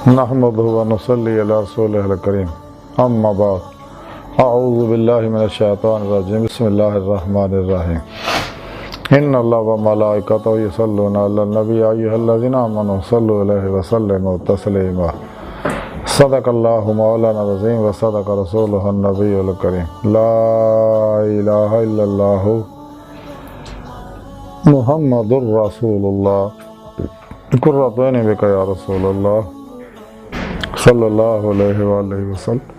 نحمده ونصلي على رسوله الكريم اما بعد اعوذ بالله من الشیطان الرجیم بسم اللہ الرحمن الرحیم ان اللہ وملائکتہ یصلون علی النبی یا ایھا الذین آمنوا صلوا علیہ وسلموا تسلیما صدق اللہ مولانا العظیم وصدق رسولہ النبی الکریم لا الہ الا اللہ محمد رسول اللہ قرۃ عین بک یا رسول اللہ صلی اللہ علیہ وآلہ وسلم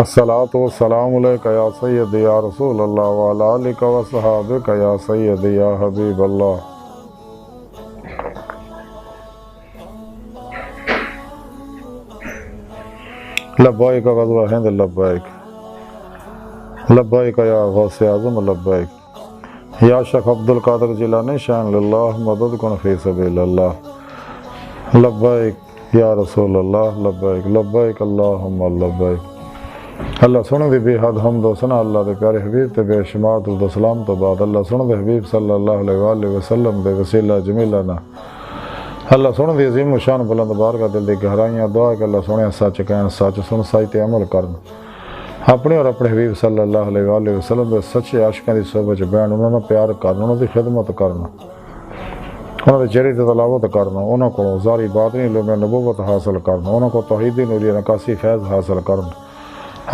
الصلاۃ والسلام علیک یا سیدی یا رسول اللہ وعلی آلک وصحابک یا سیدی یا حبیب اللہ. لبیک غزوہ ہند لبیک لبیک یا غوث اعظم لبیک یا شیخ عبد القادر جیلانی شان للہ مدد کن فی سبیل اللہ لبیک یا رسول اللہ لبیک لبیک اللہم لبیک. اللہ سن دی بے حد حمد و ثنا اللہ دے پیارے حبیب تے بے شمار درود و سلام تو بعد اللہ سن دے حبیب صلی اللہ علیہ وآلہ وسلم دے وسیلہ جمیلہ نا اللہ سن دی عظیم و شان بلند بارگاہ دل دی گہرائیاں دعا کہ اللہ سنے سچ کہن سچ سن سائی تے عمل کرن اپنے اور اپنے حبیب صلی اللہ علیہ وآلہ وسلم دے سچے عاشقاں دی صحبت وچ بہن انہاں نال پیار کرنا انہاں دی خدمت کرنا انہاں دے چہرے تے تلاوت کرنا انہاں کو ظاہری باطنی علوم نبوت حاصل کرنا انہاں کو توحیدی نوری نکاسی فیض حاصل کرنا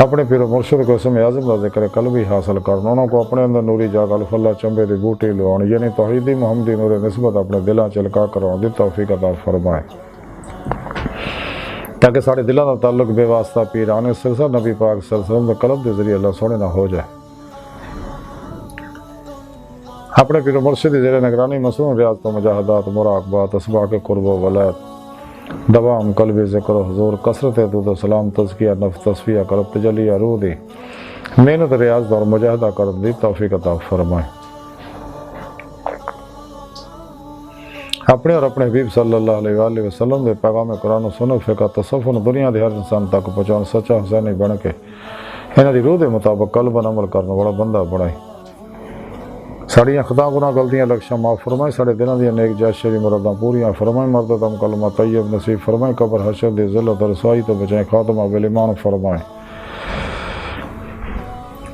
اپنے پیر و مرشد کو اسم اعظم کا ذکر قلبی حاصل کرنا انہوں کو اپنے اندر نوری جاگ الفاللہ چمبے دی بوٹی لوان یعنی توحیدی محمدی نور نسبت اپنے دلان چلکا کرواؤں دی توفیق عطا فرمائے تاکہ سارے دلان کا تعلق بے واسطہ پیران سلسلہ نبی پاک صلی اللہ علیہ وسلم کے قلب دے ذریعے اللہ سونے نہ ہو جائے. اپنے پیر و مرشد دی زیر نگرانی مصنوع ریاضت و مجاہدات مراقبات اسباق قرب و ولایت دوام قلبی ذکر و حضور کثرت درود و سلام تزکیہ نفس تصفیہ قلب تجلی روح دی محنت ریاض اور مجاہدہ کرن دی توفیق عطا فرمائے. اپنے اور اپنے حبیب صلی اللہ علیہ وآلہ وسلم دے پیغام قرآن و سنت فقہ تصوف دنیا دے ہر انسان تک پہنچاؤ سچا حسینی بن کے انہاں دی روح دے مطابق قلباً عمل کرنا بڑا بندہ بنائے. ساڑیاں خطا گناہ غلطیاں لکشاں معاف فرمائے ساڑے دلوں دیاں نیک جائز شری مراداں پوریاں فرمائے مرد دم کلمہ طیب نصیب فرمائے قبر حشر دی ذلت اور رسوائی تو بچائیں خاتمہ بالایمان فرمائے.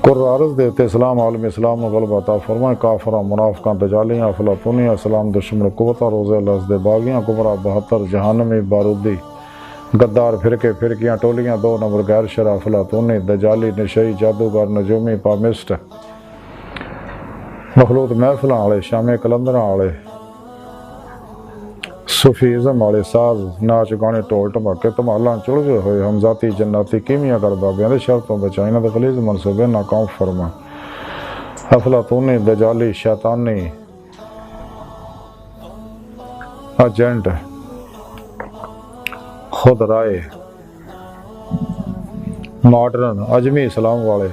قرآن عرض دیتے اسلام عالم اسلام و غلبہ عطا فرمائے کافراں منافقاں دجالیاں افلاطونیاں اسلام دشمن قوتاں روزے لفظ دے باغیاں کبرا 72 جہنمی بارودی غدار فرقیاں ٹولیاں 2 نمبر غیر شرع افلاطونی دجالی نشئی جادوگر نجومی پامسٹ مخلوط محفلاں والے شامی کلندراں والے صوفیزم والے ساز ناچ گانے ٹول ٹماکے تمالاں چڑھے ہوئے ہم ذاتی جناتی کیمیاں کر بابیاں دے شرطوں بچائیں انہاں دے غلیظ منصوبے ناکام فرما. افلاطونی دجالی شیطانی ایجنٹ خود رائے ماڈرن عجمی اسلام والے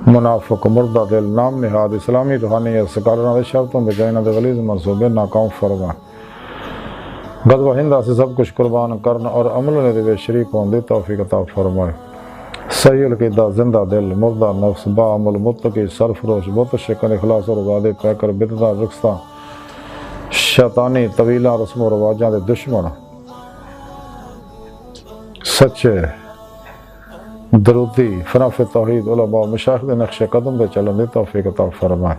منافق مردہ دل نام نہاد اسلامی روحانیت سکالروں دے شرطوں بجائے انہاں دے غلیظ منصوبے ناکام فرما. غزوہ ہند سے سب کچھ قربان کرنا اور عمل نے دے شریک ہون دی توفیق عطا فرمائے. صحیح القیدہ زندہ دل مردہ نفس با عمل متقی سرفروش متشکن اخلاص اور وعدے پیکر بدعت رقصاں شیطانی طویلاں رسم و رواجاں دے دشمن سچے درودی فناف توحید علماء مشایخ دے نقش قدم دے چلن دی توفیق عطا فرمائے.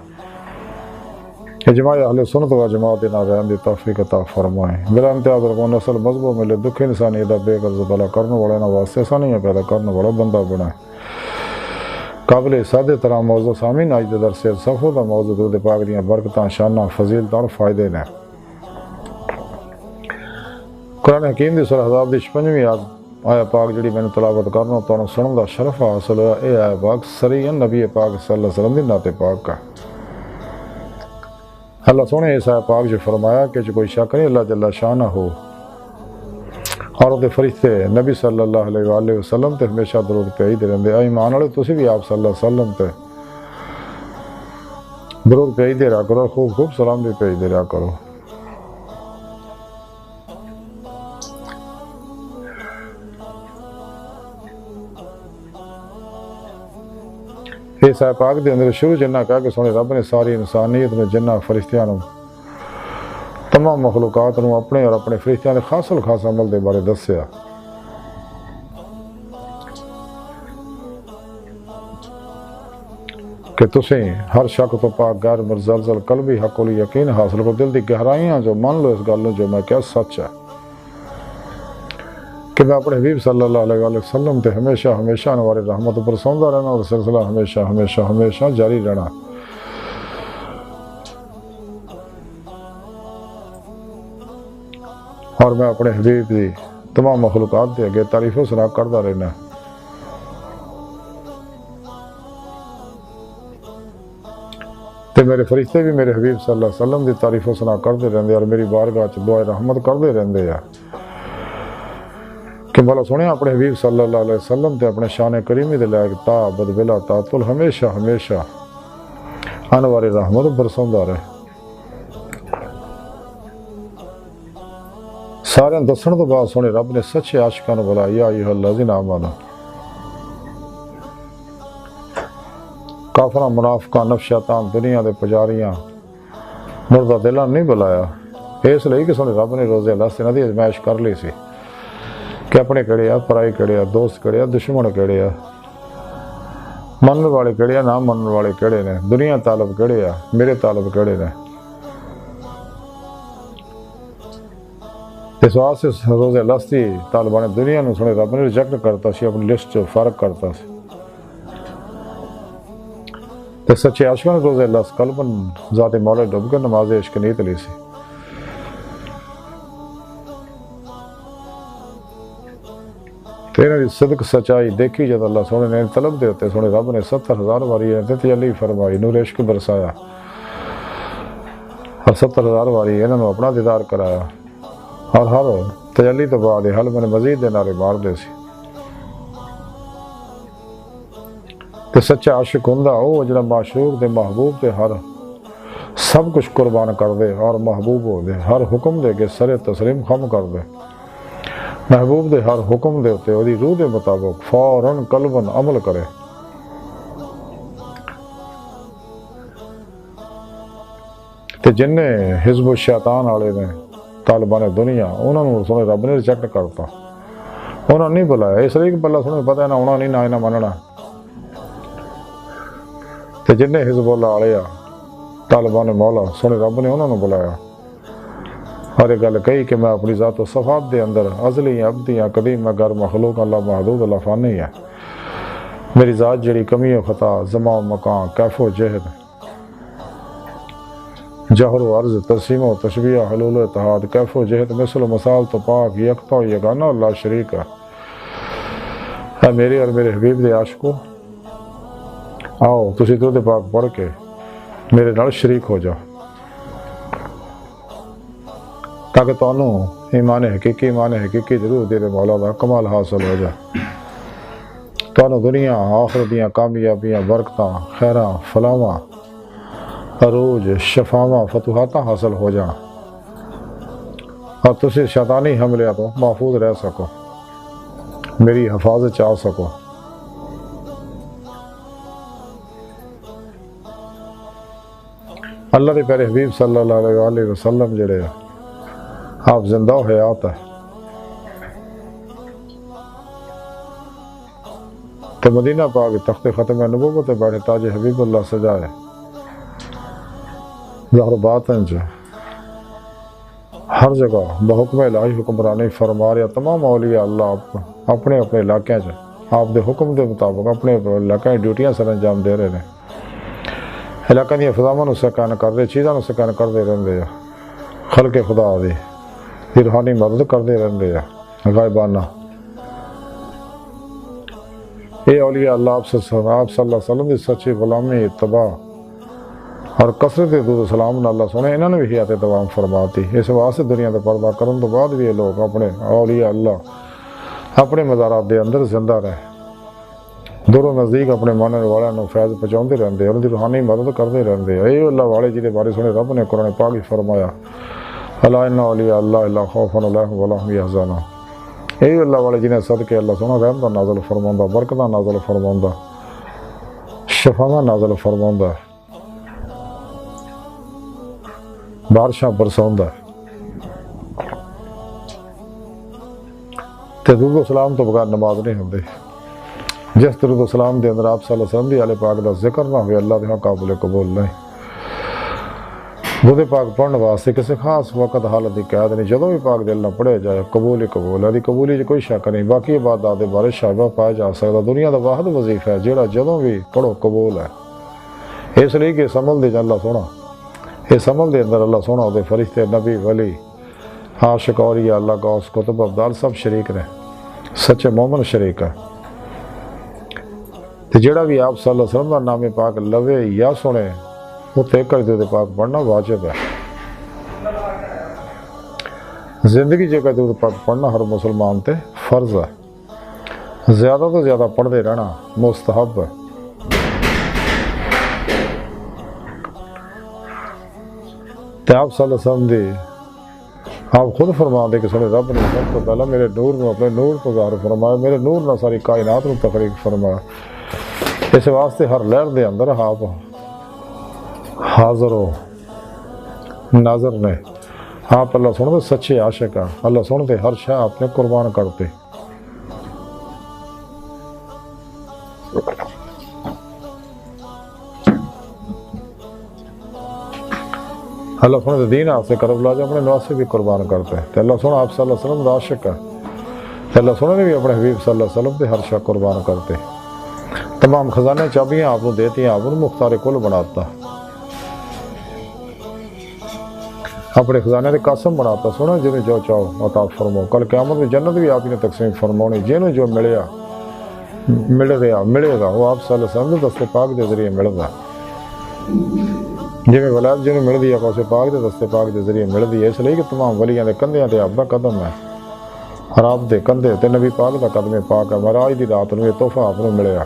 اجماع اہل سنت و جماعت نہ رہن دی توفیق عطا فرمائے. بلا امتیاز رکھو نسل مذہبوں ملے دکھ انسانی دا بے غرض بلا کرنے والے نہ واسطے ثانیہ پیدا کرنے والا بندہ بنائے. قابل سادہ طرح موضوع سامعین آج دے درس صفحہ دا موضوع درود پاک دیاں برکتاں شاناں فضیلتاں اور فائدے نے. قرآن حکیم دی سورہ احزاب دی 56ویں آیا پاک جڑی میں نے تلاوت کرنا تو سنن دا شرف حاصل ہوا. اے آیا پاک سریعاً نبی پاک صلی اللہ علیہ وسلم دی نعت پاک کا. اللہ سونے اس آیا پاک جو فرمایا کہ جو کوئی شک نہیں اللہ جل شانہ ہو اور دے فرشتے نبی صلی اللہ علیہ وآلہ وسلم تے ہمیشہ درود پہیدے رہندے. اے ایمان والے تسی بھی آپ صلی اللہ علیہ وسلم تے درود پہیدے رہا کرو خوب خوب سلام بھی پہیدے رہا کرو. اس آئے پاک دے اندر شروع جنہ کہا کہ سونے رب نے ساری انسانیت میں جنہ فرشتیاں تمام مخلوقات نو اپنے اور اپنے فرشتیاں دے خاص الخاص عمل دے بارے دسیا۔ کہ تسیں ہر شک تو پاک غیر مرزلزل قلبی حق و یقین حاصل کو، دل دی گہرائیاں جو مان لو اس گل جو میں کیا سچ ہے کہ میں اپنے حبیب صلی اللہ علیہ وآلہ وسلم تے ہمیشہ ہمیشہ انوار رحمت برسوندا رہنا اور سلسلہ ہمیشہ ہمیشہ ہمیشہ جاری رہنا۔ اور میں اپنے حبیب دی تمام مخلوقات دے اگے تعریف و ثنا کردا رہنا۔ تے میرے فرشتے بھی میرے حبیب صلی اللہ علیہ وسلم دی تعریف و ثنا کردے رہندے اور میری بارگاہ چ دعائے رحمت کردے رہندے ہیں کہ مولا سونے اپنے حبیب صلی اللہ علیہ وسلم تے اپنے شان کریمی دے لائق تا بد بلا تعطل ہمیشہ ہمیشہ انوار رحمت برسوندا رہے۔ سارے دسن تو بعد سونے رب نے سچے عاشقاں نوں بلایا، یا ایھا الذین آمنوا، کافراں منافقاں نفس شیطان دنیا دے پجاریاں مردہ دلاں نہیں بلایا، اس لیے کہ سونے رب نے روزے اللہ سے ندی ازمائش کر لی سی کہ اپنے کڑے آ، پرائی کڑے آ، دوست کڑے آ، دشمن کڑے آ، منن والے کڑے آ، نہ منن والے کڑے نے، دنیا طالب کڑے آ، میرے طالب کڑے نے۔ اس واسطے روزے لستی طالبان دنیا نو سنے رب نے ریجیکٹ کرتا سی، اپنی لسٹ چ فرق کرتا سی۔ تے سچے عاشقاں نے روزے لس قلبن ذات مولا ڈب کر نماز عشق نیت لی سی۔ تیرے صدق سچائی دیکھی جد اللہ سونے نے طلب دیتے سونے رب نے 70,000 واری تجلی فرمائی، نور عشق برسایا اور 70,000 واری انہوں نے اپنا دیدار کرایا، اور ہر تجلی تو بعد حل میں مزید دے نعرے مار دے سی۔ تے سچا عاشق ہوندا او جڑا معشوق دے محبوب دے ہر سب کچھ قربان کر دے اور محبوب ہو دے، ہر حکم دے کے سر تسلیم خم کر دے، محبوب دے ہر حکم دے ہوتے دی روح دے مطابق فوراً قلباً عمل کرے۔ تے جننے حزب الشیطان والے نے طالبان دنیا انہوں نے سونے رب نے ریجیکٹ کرتا، انہوں نے نہیں بلایا، اس لیے کہ بلا سونے پتہ ہے نہ ہونا نہیں نہ مننا۔ تے جننے حزب اللہ والے طالبان مولا سونے رب نے انہوں نے بلایا، اور یہ گل کہی کہ میں اپنی ذات و صفات دے اندر ازلی ابدی قدیم غیر مخلوق اللہ محدود اللہ فانی ہے، میری ذات جڑی کمی و خطا زمان مکان کیف و جہد جہر و عرض ترسیم و تشبیہ حلول و اتحاد کیف و جہد مثل و مثال تو پاک یکتا و یگانہ اللہ شریک ہے۔ اے میرے اور میرے حبیب دے عاشقو، آؤ تسی درود پاک پڑھ کے میرے نال شریک ہو جاؤ تاکہ تانوں ایمان حقیقی ضرور دے مولا دا کمال حاصل ہو جائے، تانوں دنیا آخرت دیاں کامیابیاں برکتاں خیراں فلاواں عروج شفاواں فتوحاتاں حاصل ہو جان، اور تسی شیطانی حملے تو محفوظ رہ سکو، میری حفاظت چاہ سکو۔ اللہ دے پیارے حبیب صلی اللہ علیہ وسلم جڑے آپ زندہ و حیات ہے، تو مدینہ پاک تخت ختم نبوت بیٹھے تاج حبیب اللہ سجائے ظاہر باطن جو ہر جگہ بحکم الہی حکمرانی فرما رہا، تمام اولیاء اللہ اپنے اپنے علاقے آپ دے حکم دے مطابق اپنے علاقے ڈیوٹیاں سر انجام دے رہے ہیں، علاقے دیا فضاواں نو سکین کر رہے، چیزاں نو سکین کرتے رہتے ہیں، خلق خدا دی روحانی مدد کرتے رہتے ہیں غائبانہ۔ یہ اولیاء اللہ آپ صلی اللہ علیہ وسلم دی سچی غلامی اتباع اور کثرت درود و سلام اللہ سونے انہوں نے بھی حیات دوام فرماتی، اس واسطے دنیا دے پردہ کرن تو بعد بھی یہ لوگ اپنے اولیاء اللہ اپنے مزارات دے اندر زندہ رہے، دور و نزدیک اپنے ماننے والوں نو فیض پہنچاتے رہتے ہیں، ان کی روحانی مدد کرتے رہتے ہیں۔ اے اللہ والے جی دے بارے سنے رب نے قرآن پاک ہی فرمایا، الا ان اولیاء اللہ لا خوف علیہم ولا هم یحزنون۔ اے اللہ والے جنہیں صدقے اللہ سونا رحمت نازل فرماؤندا، برکت نازل فرماؤندا، شفاواں نازل فرماؤندا، بارشاں برساؤندا، تو درود و سلام تو بغیر نماز نہیں ہوندی۔ جس درود و سلام دے اندر آپ صلی اللہ علیہ وسلم دی آل پاک دا ذکر نہ ہوئے اللہ دے ہاں قابل قبول نہیں۔ درود پاک پڑھنے واسطے کسی خاص وقت حالت دی قید نہیں، جدوں بھی پاک دل نہ پڑھے جائے قبول ہی قبول ہے، قبولی چ کوئی شک نہیں۔ باقی عبادات دے بارے شائبہ پایا جا سکتا، دنیا دا واحد وظیفہ ہے جہڑا جدوں بھی پڑھو قبول ہے۔ اس لیے کہ اس عمل دے اللہ سونا، اس عمل دے اندر اللہ سونا دے فرشتے نبی ولی عاشق اولیاء اللہ غوث کتب ابدال سب شریک نے، سچے مومن شریک ہے۔ تو جڑا بھی آپ صلی اللہ علیہ وسلم کا نام پاک لوے یا سنے وہ تیکر درود پاک پڑھنا واجب ہے۔ زندگی جگہ درود پاک پڑھنا ہر مسلمان تے فرض ہے، زیادہ تو زیادہ پڑھتے رہنا مستحب ہے۔ تو آپ صلی اللہ علیہ وسلم دی آپ خود فرما دے کہ سنے رب نے سب کو پہلا میرے نور میں اپنے نور کو ظاہر فرمایا، میرے نور نہ ساری کائنات میں تخلیق فرمایا۔ اس واسطے ہر لہر دے اندر آپ حاضر ہو ناظر نے۔ آپ اللہ سنتے سچے عاشق ہیں، اللہ سنتے ہر شاہ اپنے قربان کرتے۔ اللہ سنتے دین آپ سے کرب لاجا اپنے نواسے بھی قربان کرتے ہیں۔ تو اللہ سنو آپ صلی اللہ علیہ وسلم دا عاشق ہے، تو اللہ سنو نے بھی اپنے حبیب صلی اللہ علیہ وسلم دے ہر شاہ قربان کرتے۔ تمام خزانے چابیاں آپ کو دیتی ہیں، آپ کو مختار کل بناتا، اپنے خزانے دے قاسم بناتا۔ سونا جنہیں جو چاہو عطا فرماؤ، کل قیامت میں جنت بھی آپ ہی نے تقسیم فرماؤنی، جنہیں جو ملے گا وہ آپ صلی اللہ علیہ وسلم دے دستے پاک دے ذریعے مل گا۔ جی میں ولایت جنہیں مل دیا کہ پاک دے دستے پاک دے ذریعے مل دی، اس لیے کہ تمام ولیاں دے کندھیاں تے آپ دا قدم ہے، اور آپ دے کندھے تے نبی پاک دا قدم پاک ہے۔ معراج دی رات نوں یہ تحفہ آپ نوں ملیا۔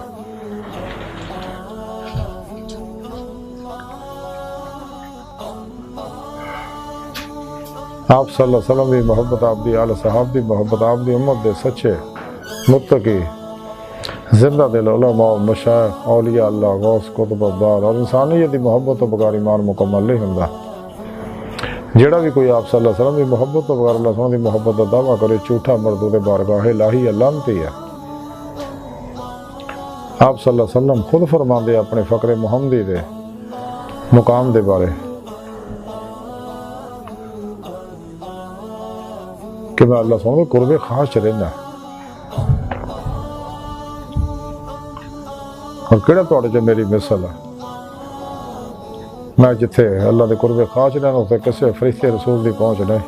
آپ صلی اللہ علیہ وسلم دی محبت، آپ دی آل صحاب دی محبت، آپ دی امت دے سچے متقی زندہ دل علماء مشائخ اولیاء اللہ غوث کتب ابدال اور انسانیت دی محبت تو بغیر ایمان مکمل نہیں ہوندا۔ جڑا بھی کوئی آپ صلی اللہ علیہ وسلم دی محبت تو بغیر اللہ صلی اللہ علیہ وسلم دی محبت دا دعویٰ کرے جھوٹا مردود بارگاہ الہی لعنتی ہے۔ آپ صلی اللہ علیہ وسلم خود فرماندے اپنے فقر محمدی دے مقام دے بارے کہ میں اللہ سنوں قرب خاص رہنا، اور کہڑا توڑے جو میری مثل ہے، میں جتھے اللہ دے قرب خاص رہنا اسے کسے فرشتے رسول دی پہنچ نہیں۔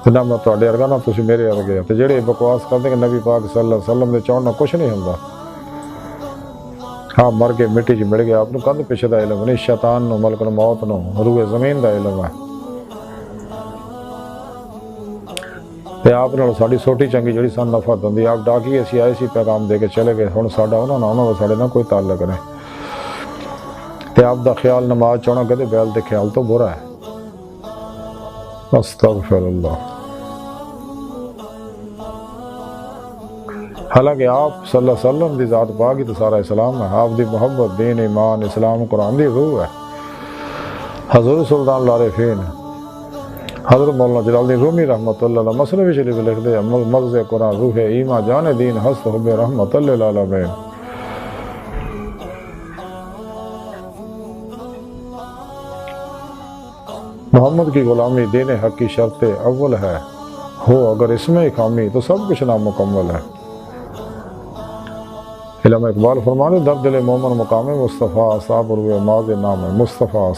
نہ میں توڑے ارگا نہ تسی میرے ارگے، تو جڑے بکواس کرتے کہ نبی پاک صلی اللہ علیہ وسلم دے چاہنا کچھ نہیں ہوندا، ہاں مر کے مٹی چ مل گیا، آپ کند پیچھے دا علم نہیں، شیطان نو ملک الموت نو روح زمین دا علم ہے۔ تے آپ نال ساڈی سوٹی چنگی جڑی سان نفرت ہوندی، آپ ڈاکی اسی آئے سی پیغام دے کے چلے گئے، ہن ساڈا انہاں دا ساڈے نال کوئی تعلق نہیں۔ تے آپ دا خیال نماز چاہنا کدے بیل دے خیال تو برا ہے۔ استغفر اللہ۔ حالانکہ آپ صلی اللہ علیہ وسلم دی ذات پاک ہی تو سارا اسلام ہے، آپ دی محبت دین ایمان اسلام قرآن دی روح ہے۔ حضرت سلطان العارفین حضرت مولانا جلال الدین رومی رحمۃ اللہ علیہ مسئلہ شریف لکھ دے مغز قرآن روح ایمان جان دین ہست حب رحمت اللہ العالمین۔ محمد کی غلامی دین حق کی شرط اول ہے، ہو اگر اس میں خامی تو سب کچھ نامکمل ہے۔ علامہ اقبال فرمانے در دل مومن مقام مصطفیٰ صاحب روح ماض نام مصطفیٰ۔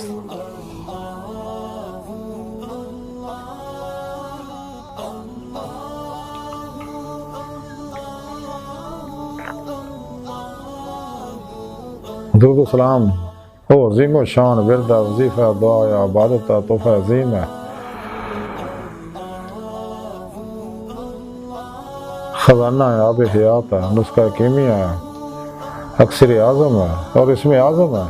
درود و سلام او عظیم و شان ورد وظیفہ دعا عبادت تحفہ عظیم ہے، خزانہ ہے آب حیات ہے، نسخہ کیمیا ہے، اکثر اعظم ہے اور اس میں اعظم ہے۔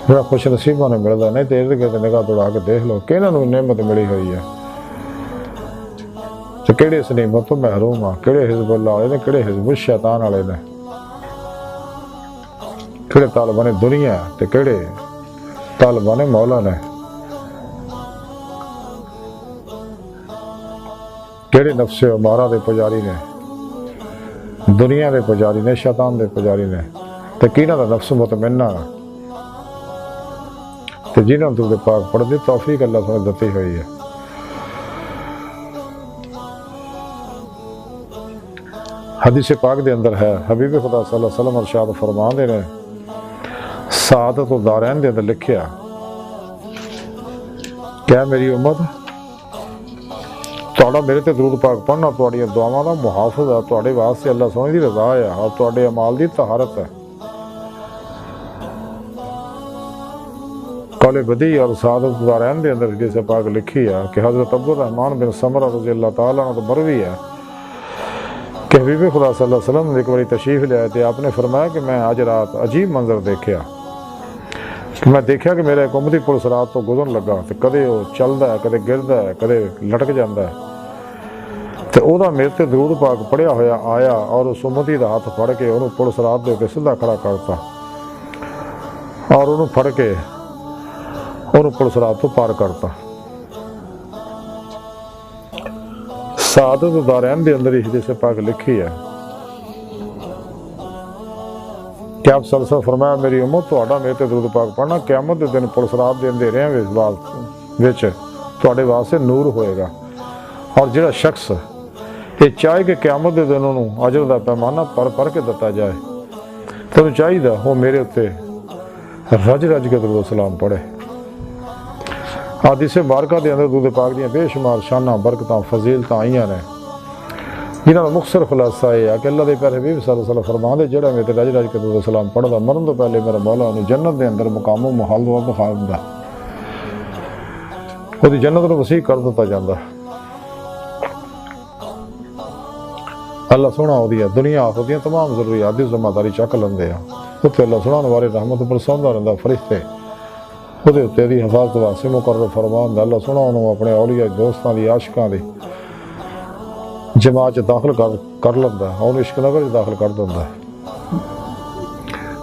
بڑا خوش نصیبہ نے ملتا نہیں تو ارد گرد نگاہ دوڑا کے دیکھ لو کہ انہوں نے نعمت ملی ہوئی ہے، تو کہڑے اس نعمت تو محروم ہیں، کہڑے حزب اللہ والے نے، کہڑے حزب الشیطان والے نے، کہڑے طالبان دنیا تے کہڑے طالبان مولا نے۔ کہڑے نفس امارہ دے پجاری نے، دنیا دے پجاری نے، شیطان دے پجاری نے، تے کینہ دا نفس مطمئنہ تے جنہوں نے درود پاک پڑھ دی توفیق اللہ سے دتی ہوئی ہے۔ حدیث پاک دے اندر ہے، حبیب خدا صلی اللہ علیہ وسلم ارشاد فرما دے نے، سعادت و دارین دے اندر لکھیا کیا میری امت تھوڑا میرے تے درود پاک پڑھنا تھوڑی دعاواں دا محافظ ہے، تھوڑے واسطے اللہ سونے دی رضا ہے اور تھوڑے اعمال دی طہارت ہے۔ قول بدی اور سعادت و دارین دے اندر حدیث پاک لکھی ہے کہ حضرت عبد الرحمن بن سمرہ رضی اللہ تعالیٰ عنہ مروی ہے کہ حبیب خدا صلی اللہ علیہ وسلم نے ایک باری تشریف لے آئے تھے، آپ نے فرمایا کہ میں آج رات عجیب منظر دیکھا کہ میں دیکھا کہ میرا ایک امتی پولیس رات تو گزرن لگا تے کدے وہ چلدا ہے، کدے گردا ہے، کدے لٹک جاندا ہے تے او دا میرے تے درود پاک پڑھیا ہویا آیا اور اس امتی دا ہاتھ پھڑ کے انہوں پولیس رات دے کے سیدھا کھڑا کرتا اور انہوں پھڑ کے انہوں پولیس رات تو پار کرتا۔ سعادت و دارین دے اندر ہی حدیث پاک لکھی ہے کہ آپ صلی اللہ علیہ وسلم فرمایا میری امت تہاڈا میرے تے درود پاک پڑھنا قیامت دے دن پولیس رات دے اندھیریاں وچ تہاڈے واسطے نور ہوئے گا، اور جڑا شخص یہ چاہے کہ قیامت دے دن انہوں اجر دا پیمانہ پر کے دتا جائے تو انہوں چاہیے وہ میرے اتنے رج کے درود و سلام پڑھے۔ حدیث مبارکہ دے اندر درود پاک دیاں بے شمار شاناں برکتاں فضیلتاں آئیاں نے، جنہاں دا مختصر خلاصہ یہ ہے کہ اللہ دے پیارے حبیب صلی اللہ علیہ وسلم فرما دے جڑا میرے رج کے درود و سلام پڑھدا مرن تو پہلے میرا مولا انہوں جنت دے اندر مقام و محل و بخاردا، وہ دی جنت نوں وسیع کر دتا جاندا۔ اللہ سونا ہو دیا دنیا آخرت دیاں تمام ضروریات دی ذمہ داری چک لیندے آ، اتنے اللہ سونا والے رحمت برساوندا رہندا فرشتے وہ دی حفاظت واسطے مقرر فرمان اللہ سونا انہوں اپنے اولیاء دوستاں دی عاشقاں دی جماعت داخل کر لیندا ہے، انہوں عشق نگر داخل کر دیندا ہے،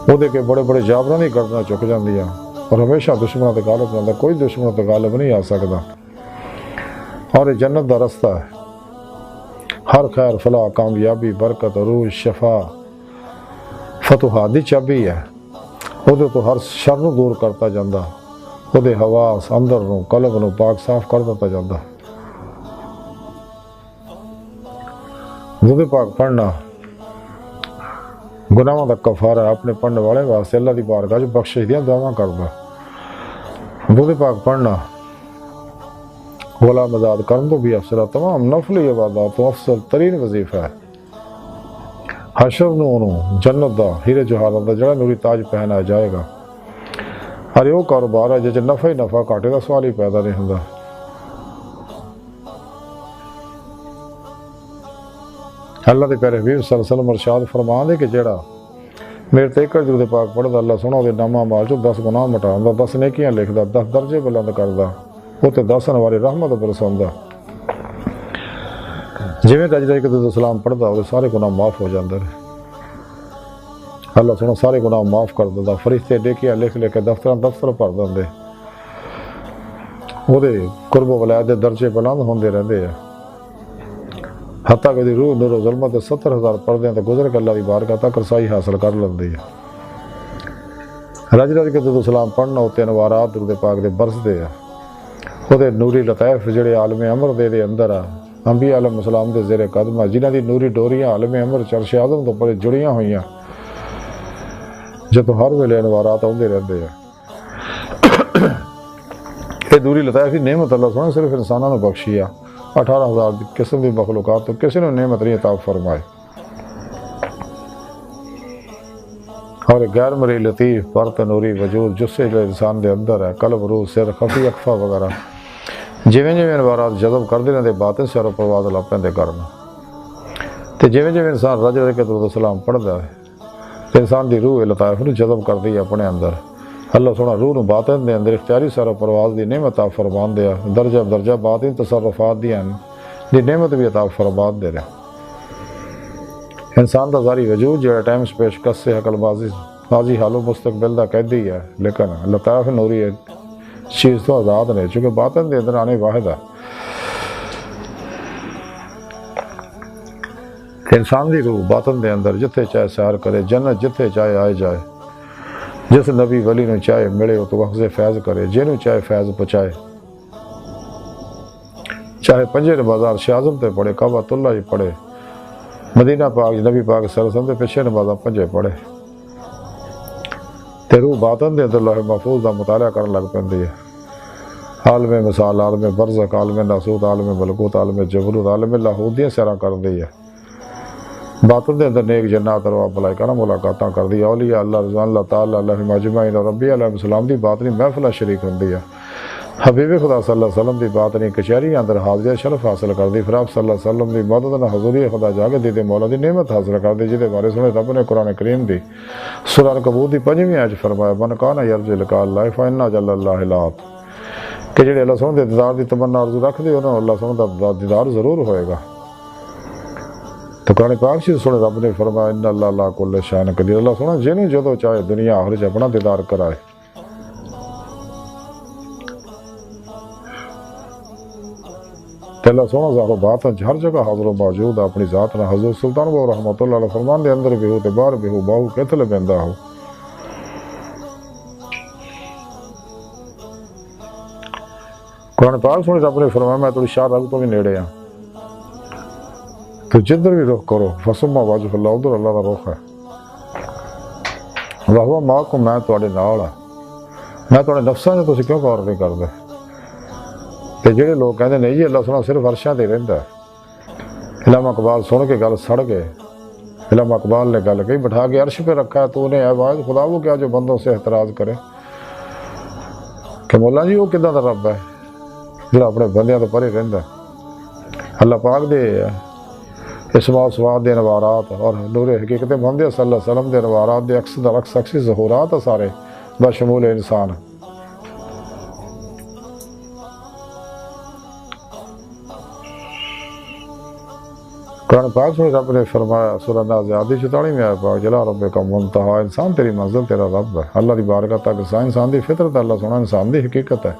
وہ دے کے بڑے بڑے جابراں دی گردناں چک جاندیاں اور ہمیشہ دشمنوں تے غالب رہندا، کوئی دشمنوں تے غالب نہیں آ سکدا، اور یہ جنت دا رستہ ہے، ہر خیر فلاح کامیابی برکت عروج شفا فتوحات دی چابی ہے، وہ تو ہر شر نو دور کرتا جاندا، وہ حواس اندر نو قلب نو پاک صاف کر دیتا جاندا۔ درود پاک پڑھنا گناہاں دا کفارہ اپنے پڑھنے والے واسطے اللہ دی بارگاہ وچ بخشش دیاں دعاواں کردا۔ درود پاک پڑھنا غلام آزاد کرن تو بھی افضل تمام نفلی عبادات تو افضل ترین وظیفہ ہے۔ حشر انہوں جنت دا ہیرے جواہرات دا جڑا نوری تاج پہنایا جائے گا، ہر وہ کاروبار ہے جس نفع ہی نفع گھاٹے دا سوال ہی پیدا نہیں ہوندا۔ اللہ دے پیارے حبیب صلی اللہ علیہ وسلم ارشاد فرما دے کہ جڑا میرے تے ایک درود پاک پڑھدا اللہ سونا دے نامہ اعمال چوں 10 گناہ مٹاوندا، 10 نیکیاں لکھدا، 10 درجے بلند کردا، وہ تے 10 انوارے رحمت برساوندا۔ جویں رج کے درود سلام پڑھدا وہ سارے گناہ معاف ہو جاندے نے، اللہ سونا سارے گناہ معاف کر دیندا، فرشتے نیکیاں لکھ کے دفتر بھر دیندے، وہ قرب و ولایت دے درجے بلند ہوندے رہندے ہیں، حتیٰ کہ روح نور و ظلمت 70,000 پردے تے گزر کے اللہ دی بارگاہ تک رسائی حاصل کر لیندی ہے۔ رج کے درود سلام پڑھنا ہوتے انوارات درود پاک دے برسدے ہیں، وہ نوری لطائف جڑے عالم امر دے اندر آ انبیاء علیہ السلام دے زیر قدم جنہاں دی نوری ڈوریاں عالم امر چرش اعظم تو پرے جڑیاں ہوئیاں، جدوں ہر ویلے انوارات آندے رہندے ہیں۔ یہ نوری لطائف دی نعمت اللہ سبحانہ صرف انساناں نوں بخشی ہے، 18,000 قسم دی مخلوقات تو کسی نے نعمت نہیں عطا فرمائے، اور غیر مرئی لطیف برت نوری وجود جسے جو انسان دے اندر ہے، قلب روح سر خفی اخفا وغیرہ جویں جویں انوارات جذب کردے رہندے باطن سیر و پرواز لا پیندے کرنا، تے جویں جویں انسان رج کے درود سلام پڑھدا ہے انسان دی روح لطائف نوں جذب کردی ہے اپنے اندر، اللہ سونا روح نوں باطن دے اندر اختیاری سیر و پرواز دی نعمت عطا فرمان دیا، درجہ بدرجہ باطن تصرفات دی نعمت بھی عطا فرمان دے رہے۔ انسان دا ظاہری وجود جو ٹائم پیش کس سے عقل ماضی حال و مستقبل دا قیدی ہے، لیکن لطائف نوری چیز تو آزاد نہیں، چونکہ باطن دے اندر آنے واحد ہے۔ انسان دی روح باطن دے اندر جتھے چاہے سیر کرے، جنت جتھے چاہے آئے جائے، جس نبی ولی نو چاہے ملے تو وقت فیض کرے، جنوں چاہے فیض پہنچائے، چاہے پنجے نمازاں شاذم تے پڑھے، کعبۃ اللہ ہی پڑھے، مدینہ پاک نبی پاک صلی اللہ علیہ وسلم دے پیچھے نمازاں پنجے پڑھے، تے روح باطن دے اندر لوح محفوظ دا مطالعہ کرن لگ پیندی ہے۔ عالم مثال، عالم برزخ، عالم ناسوت، عالم ملکوت، عالم جبروت، عالم لاہوت دیاں سیراں کردی ہے۔ باطن دے اندر نیک جنات ارواح ملائکہ نال ملاقاتاں کردی ہے، اولیاء اللہ رضوان اللہ تعالیٰ علیہم اجمعین اور ربی علیہ السلام دی باطنی محفل شریک ہوندی ہے۔ حبیب خدا صلی اللہ علیہ وسلم دی باطنی کچہری اندر حاضری شرف حاصل کردی، پھر آپ صلی اللہ علیہ وسلم دی مدد نال حضوری خدا جاگے دی مولا دی نعمت حاصل کردی، جہدے بارے سنے رب نے قرآن کریم دی سورہ عنکبوت دی 5ویں آیت فرمایا، من کان یرجو لقاء اللہ فإن اجل اللہ لآت، کہ جڑے اللہ سبحانہ دے دیدار دی تمنا آرزو رکھ دے انہوں اللہ سبحانہ دا دیدار ضرور ہوئے گا۔ تو قرآن پاک سے سنے رب نے فرمایا ان اللہ لا کل شان قدیر، اللہ سبحانہ جنوں جدو چاہے دنیا آخر چ اپنا دیدار کرائے۔ کہ اللہ سونا ظاہر و باطن ہر جگہ حاضر و موجود ہے اپنی ذات نہ۔ حضور سلطان بہو رحمۃ اللہ علیہ فرمان دے اندر بھی ہو تے باہر بھی ہو، باہو کتل بیندا ہو۔ قرآن پاک سونے رب نے فرمایا میں تھوڑی شاہ رب تو بھی نیڑے ہاں، تو جدھر بھی رخ کرو فسما واجف اللہ، ادھر اللہ کا رخ ہے۔ وہو معکم، میں تواڈے نال ہاں، میں تواڈے نفساں نے تسی کیوں غور نہیں کردے؟ تے جڑے لوگ کہندے نہیں جی اللہ سونا صرف عرشاں تے رہندا ہے، علامہ اقبال سن کے گل سڑ گئے۔ علامہ اقبال نے گل کہی بٹھا کے عرش پہ رکھا ہے تو انہیں اے واحد خدا وہ کیا جو بندوں سے احتراز کرے، کہ مولا جی وہ کداں دا رب ہے جڑا اپنے بندیاں تو پرے رہندا ہے؟ اللہ پاک دے اسماء و صفات دے انوارات اور نور حقیقت محمد صلی اللہ علیہ وسلم دے انوارات دے عکسی ظہورات سارے بشمول انسان۔ قرآن پاک میں رب نے فرمایا سورہ نازعات 44 میں آیا پاک جلا رب کا منتہا، انسان تیری منزل تیرا رب ہے۔ اللہ دی بارگاہ تک انسان دی فطرت اللہ سونا انسان دی حقیقت ہے۔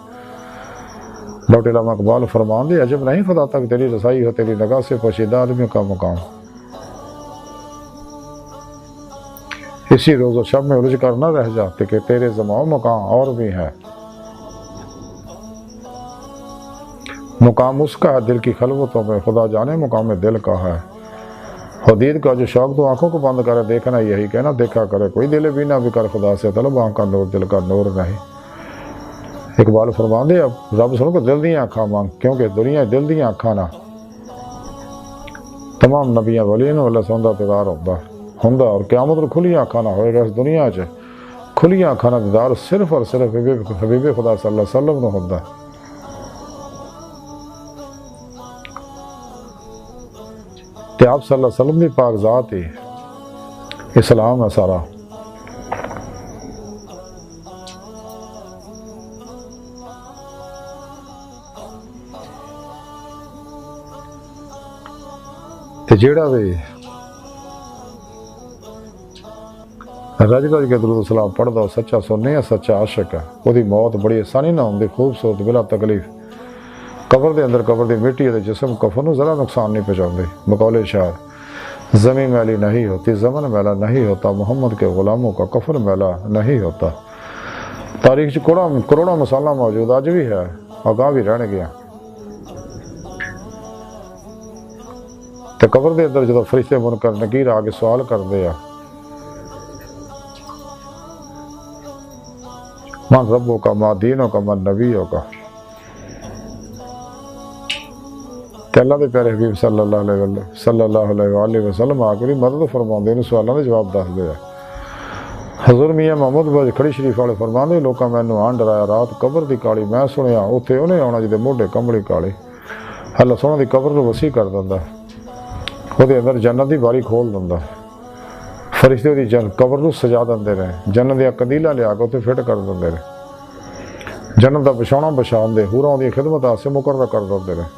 ڈاکٹر علامہ اقبال فرمان دے عجب نہیں خدا تک تیری رسائی ہو، تیری نگاہ سے پوشیدہ عالمیوں کا مقام، اسی روز و شب میں الجھ کر نہ رہ جاتے کہ تیرے زمان مقام اور بھی ہے۔ مقام اس کا ہے دل کی خلوتوں میں، خدا جانے مقام دل کا ہے۔ حدید کا جو شوق تو آنکھوں کو بند کرے دیکھنا یہی کہنا، دیکھا کرے کوئی دل بینا بھی کر خدا سے طلب، آنکھ کا نور دل کا نور نہیں۔ اقبال فرمان دے اب رب سنو کہ دل دیاں آنکھاں مانگ، کیونکہ دنیا دل دیاں آنکھاں نہ تمام نبیاں ولیاں نو اللہ سندا دیدار ہوندا، اور قیامت نو کھلیاں آنکھاں نہ ہوئے گا۔ اس دنیا 'چ کھلیاں آنکھاں نہ دیدار صرف اور صرف حبیب خدا صلی اللہ علیہ وسلم نو ہوندا۔ تے آپ صلی اللہ علیہ وسلم دی پاک ذات ہی اسلام ہے سارا۔ تے جیڑا بھی رج رج کے درود سلام پڑھدا وہ سچا سنی ہے، سچا عاشق ہے۔ وہ دی موت بڑی آسانی نہ ہوندی، خوبصورت بلا تکلیف۔ قبر دے اندر قبر دی مٹی دے جسم کفن نو ذرا نقصان نہیں پہنچاندی۔ مقول شاعر زمین میلی نہیں ہوتی، زمن میلا نہیں ہوتا، محمد کے غلاموں کا کفن میلا نہیں ہوتا۔ تاریخ کروڑوں مثالاں موجود آج بھی ہے، اگاں بھی رہن گیا۔ تے قبر دے اندر جدو فرشتے منکر نکیر آ کے سوال کردے آ من ربوں کا، ما دینوں کا، من نبیوں کا، کہ اللہ دے پیارے حبیب صلی اللہ علیہ وآلہ وسلم آ کے مدد فرماؤں دے، سوالوں دے جواب دس دے۔ حضور میاں محمود بھائی کھڑی شریف والے فرماندے لوکاں مینوں آن ڈرایا رات قبر دی کالی، میں سنیا اوتھے انہیں آنا جدے موڈے کمبلی کالی۔ اللہ سونا دی قبر نو وسیع کر دیندا، وہ دے اندر جنت دی باری کھول دیندا، فرشتے دی قبر نو سجا دیندے رہے، جنت دیا قندیلاں لیا کے اوتھے فٹ کر دیندے رہے، جنت دا بچھونا بچھاندے، حوراں دی خدمت واسطے مقرر کر دیندے رہے۔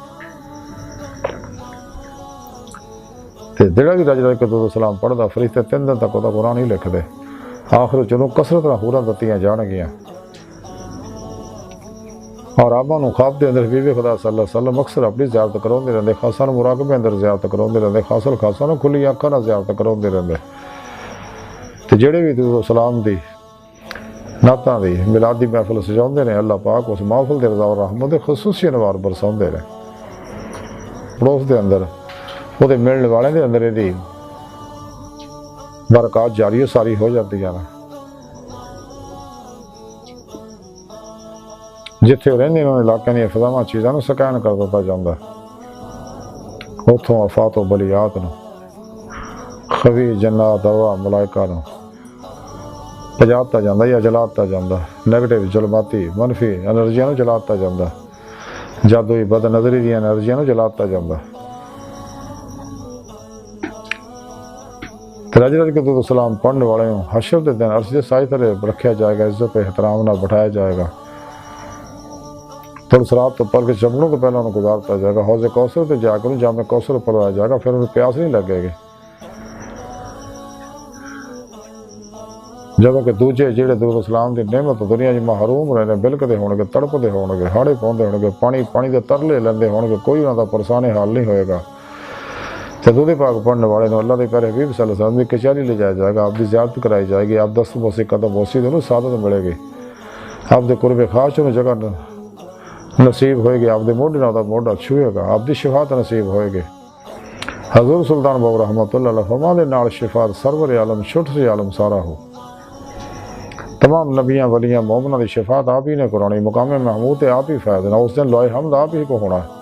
تے جڑا بھی رج رج کے درود سلام پڑھدا فرشتے 3 دن تک وہ قرآن ہی لکھ دے، آخر چلو کثرت نال حوراں دتیاں جان گیاں۔ اور آبا نو خواب دے اندر بیوی خدا صلی اللہ علیہ وسلم اکثر اپنی زیارت کراؤندے رہندے، خاصاً مراقبے اندر زیارت کراؤندے رہندے، خاصاً کھلی اکھاں نال زیارت کراؤندے رہندے۔ تے جڑے بھی درود و سلام دی نعتاں دی میلاد دی محفل سجاؤندے نے، اللہ پاک اس محفل دے رضا و رحمت دے خصوصی انوار برساؤندے نے۔ پڑوس دے اندر وہ دے ملنے والے دے اندر دی برکات جاری و ساری ہو جاتی ہے نا۔ جتھے وہ رہندے انہوں علاقے دی فضاواں چیزاں نو سکین کر دتا جاندا، اتھوں آفات و بلیات نو، خبی جنات ارواح ملائکہ نو پجاتا جاندا یا جلاتا جاندا، نیگیٹو ظلماتی منفی انرجیاں نو جلاتا جاندا، جادوئی بد نظری دی انرجیاں نو جلاتا جاندا۔ رج رج کے درود و سلام پڑھنے والے ہوں حشر دے دن عرش دے سائے تلے رکھیا جائے گا، عزت احترام نہ بٹھایا جائے گا، صراط تو پڑھ کے چمڑوں کو پہلے انہوں گزارتا جائے گا، حوض کوثر تے جا کر جامع کوثر پڑھوایا جائے گا، پھر انہیں پیاس نہیں لگے گی۔ جب کہ دوجے جڑے درود و سلام دی نعمت دنیا جی محروم رہنے، بلکدے ہون گے، تڑپدے ہون گے، ہاڑے پوندے ہون گے، پانی دے ترلے لیندے ہون گے، کوئی انہاں دا پرسان حال نہیں ہوئے گا۔ تے درود پاک پڑھنے والے نو اللہ دے پیارے حبیب صلی اللہ علیہ وسلم دی کچہری لے جایا جائے گا، آپ دی زیارت کرائی جائے گی، آپ دست بوسی قدم بوسی دونوں سعادت ملے گی، آپ دے قرب خاص انہوں جگہ نصیب ہوئے گی، آپ دے موڈے نہ موڈا چھوئے گا، آپ دی شفاعت نصیب ہوئے گی۔ حضور سلطان بابو رحمۃ اللہ علیہ فرما دے نال شفاعت سرور عالم چھٹ سے عالم سارا ہو۔ تمام نبیاں ولیاں مومنہ دی شفاعت آپ ہی نے قرآنی، مقام محمود ہے آپ ہی فائد نہ، اس دن لوائے حمد آپ ہی کو ہونا ہے۔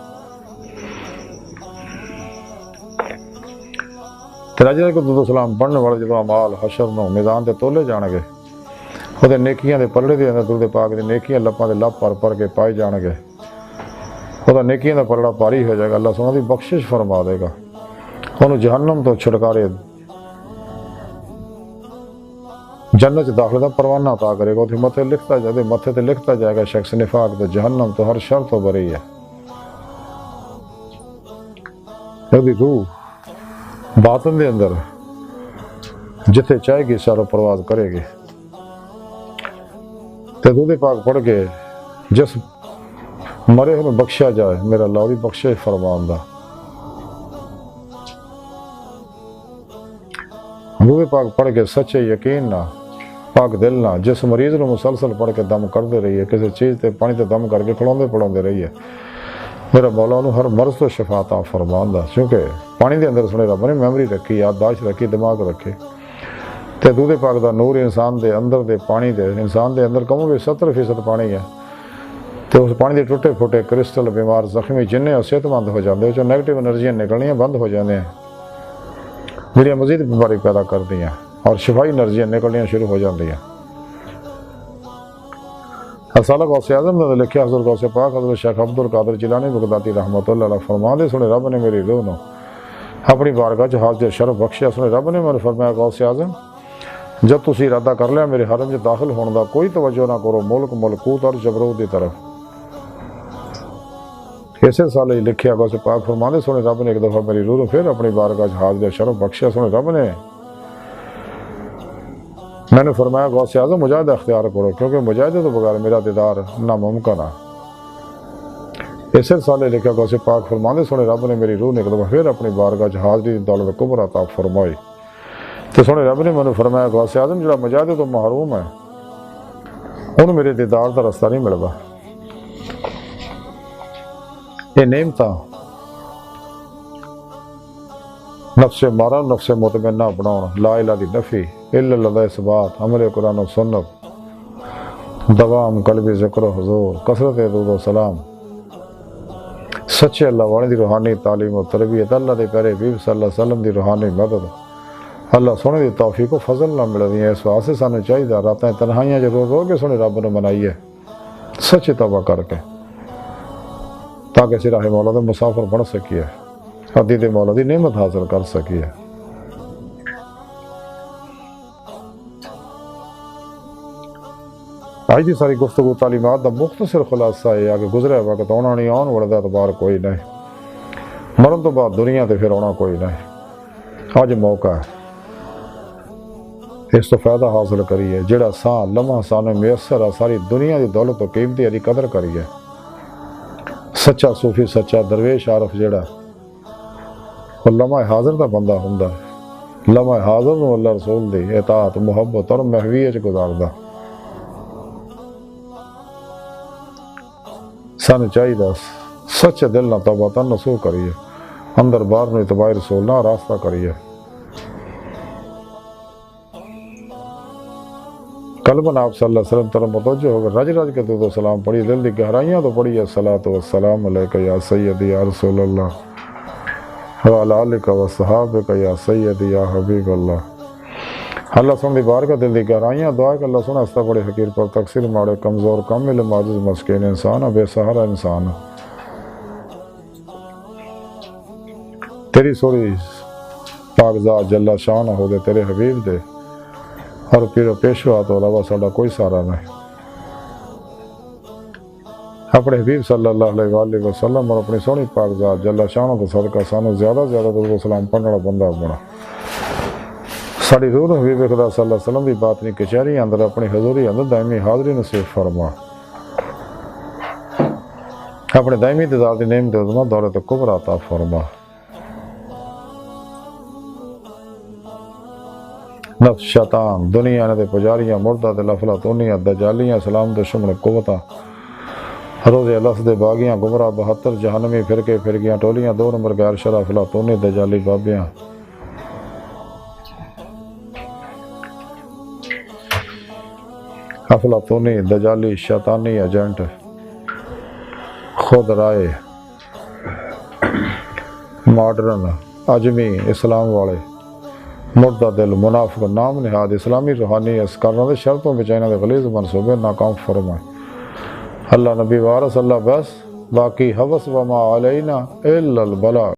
تراجہ کو درود و سلام پڑھنے والے جدو اعمال حشر نو میدان تے تولے جان گے، وہ نیکیاں دے پلڑے دے اندر درود پاک دے نیکیاں لپاں دے لپ پر کے پائے جان گے، وہ نیکیاں دا پلڑا پاری ہو جائے گا، اللہ سبحانہ دی بخشش فرما دے گا، انہوں جہنم تو چھڑکارے جنت داخلے دا پروانہ عطا کرے گا، اتنے متھے تے لکھتا جائے گا شخص نفاق تے جہنم تو ہر شر تو بری ہے۔ ایک روح باطن دے اندر جتھے چاہے گی سارو پرواز کرے گی، تے درود پاک پڑھ کے جس مرے میں بخشا جائے، میرا اللہ بھی بخشے فرماندہ۔ درود پاک پڑھ کے سچے یقین نہ پاک دل نہ جس مریض نو مسلسل پڑھ کے دم کر دے رہی ہے، کسی چیز تے پانی تے دم کر کے کھڑوندے رہی ہے، میرا مولا انہوں ہر مرض تو شفا عطا فرماندہ، چونکہ پانی دے اندر سنے رب نے میموری رکھی، یادداشت رکھی، دماغ رکھے، تے درود پاک دا نور انسان دے اندر دے پانی دے انسان دے اندر کموں بھی 70% پانی ہے، تے اس پانی دے ٹوٹے پھوٹے کرسٹل بیمار زخمی جننے اور صحت مند ہو جاندے، جو نیگیٹو انرجیاں نکلنیاں بند ہو جاندے ہیں، میری مزید بیماری پیدا کر دیا اور شفائی انرجیاں نکلنیاں شروع ہو جاندی ہیں۔ رسالہ غوث اعظم نے لکھیا، حضرت غوث پاک حضرت شیخ عبد القادر جیلانی بغدادی رحمۃ اللہ علیہ فرما دے سنے رب نے میری روح نو اپنی بارگاہ چ حاضر شرف بخشیا، سنے رب نے مجھے فرمایا غوث اعظم جب تسی ارادہ کر لیا میرے حرم چ داخل ہونے دا کوئی توجہ نہ کرو ملک ملکوت اور جبروت دی طرف۔ اسی سال ہی لکھیا غوث پاک فرما دے سنے رب نے ایک دفعہ میری روح پھر اپنی بارگاہ چ حاضر شرف بخشیا، سنے رب نے میں نے فرمایا غوث اعظم مجاہدہ اختیار کرو، کیونکہ مجاہدے تو بغیر میرا دیدار ناممکن ہے۔ اسی سالے لکھا غوث پاک فرما دے سونے رب نے میری روح نے ایک دفعہ پھر اپنی بارگاہ چ حاضری دولت کبریٰ عطا فرمائی، تو سونے رب نے میں نے فرمایا غوث اعظم جڑا مجاہدے تو محروم ہے انہوں میرے دیدار دا رستہ نہیں ملتا۔ یہ نعمتاں نفس مارا نفس مطمئنہ بناؤ، لا الہ دی نفی الا اللہ اثبات، عمل قرآن و سنت، دوام قلبی ذکر و حضور، کثرت درود و سلام، سچے اللہ والے دی روحانی تعلیم و تربیت، اللہ دے پیارے حبیب صلی اللہ علیہ وسلم دی روحانی مدد، اللہ سونے دی توفیق و فضل نہ مل دی ہے۔ اس واسطے سانو چاہیے راتیں تنہائیاں جو رو کے سونے رب نے منائیے سچے توبہ کر کے، تاکہ اسی راہ مولا دے مسافر بن سکیے، عدید مولا دی نعمت حاصل کر سکیے۔ آج دی ساری گفتگو تعلیمات دا مختصر خلاصہ ہے کہ گزرے وقت آنا نہیں، آن وڑا اعتبار کوئی نہیں، مرن تو بعد دنیا تے پھر آنا کوئی نہیں۔ آج موقع ہے، اس تو فائدہ حاصل کریے، جڑا ساں لمحہ سانے میسر ہے، ساری دنیا دی دولت و قیمتی دی قدر کریے۔ سچا صوفی سچا درویش عارف جڑا وہ لمحہ حاضر دا بندہ ہوندا لمحہ حاضر نو اللہ رسول دی اطاعت محبت اور محوی وچ گزاردا سانو چاہیے سچے دل نہ توبہ تن نصوح کریے اندر باہر نو اتباع رسول نہ راستہ کریے قلباً آپ صلی اللہ علیہ وسلم طرف متوجہ ہو کر رج رج کے درود و سلام پڑھی دل دی گہرائیاں تو پڑھی الصلاۃ والسلام علیک یا سیدی یا رسول اللہ وعلی آلک وصحابک یا سیدی یا حبیب اللہ اللہ سن دی بارگاہ دل دی گہرائیاں دعا کہ اللہ سن ہستہ بڑے حقیر پر تقصیر ماڑے کمزور کم علم عاجز مسکین انسان بے سہارا انسان تیری سوری پاک ذات جل شان ہو دے تیرے حبیب دے اور پھر پیشوا تو علاوہ ساڈا کوئی سہارا نہیں اپنے حبیب صلی اللہ علیہ وآلہ وسلم اور اپنی سونی پاک ذات جل شانہ کو صدقہ سانو زیادہ زیادہ درود و سلام پڑھنے والا بندہ بنا ساڑی روح حبیب خدا صلی اللہ علیہ وسلم دی باطنی کچہری اندر اپنی حضوری اندر دائمی حاضری نصیب فرما اپنے دائمی تزار دی نعمت عظمت دولت کبریٰ عطا فرما نفس شیطان دنیا نے دے پجاریاں مردہ دے لفلاتونیاں دجالیاں سلام دے شمل قوتاں روز لفظ دے باغیاں گمراہ 72 جہنمی فرقے فرقیاں ٹولیاں 2 نمبر غیر شرع افلاطونی دجالی بابیاں افلاطونی دجالی شیطانی ایجنٹ خود رائے ماڈرن عجمی اسلام والے مردہ دل منافق نام نہاد اسلامی روحانی اسکاروں دے شرطوں بچائنہ دے غلیظ منصوبے ناکام فرمائے اللہ نبی وارث اللہ بس باقی حوث وما علینا الا البلاغ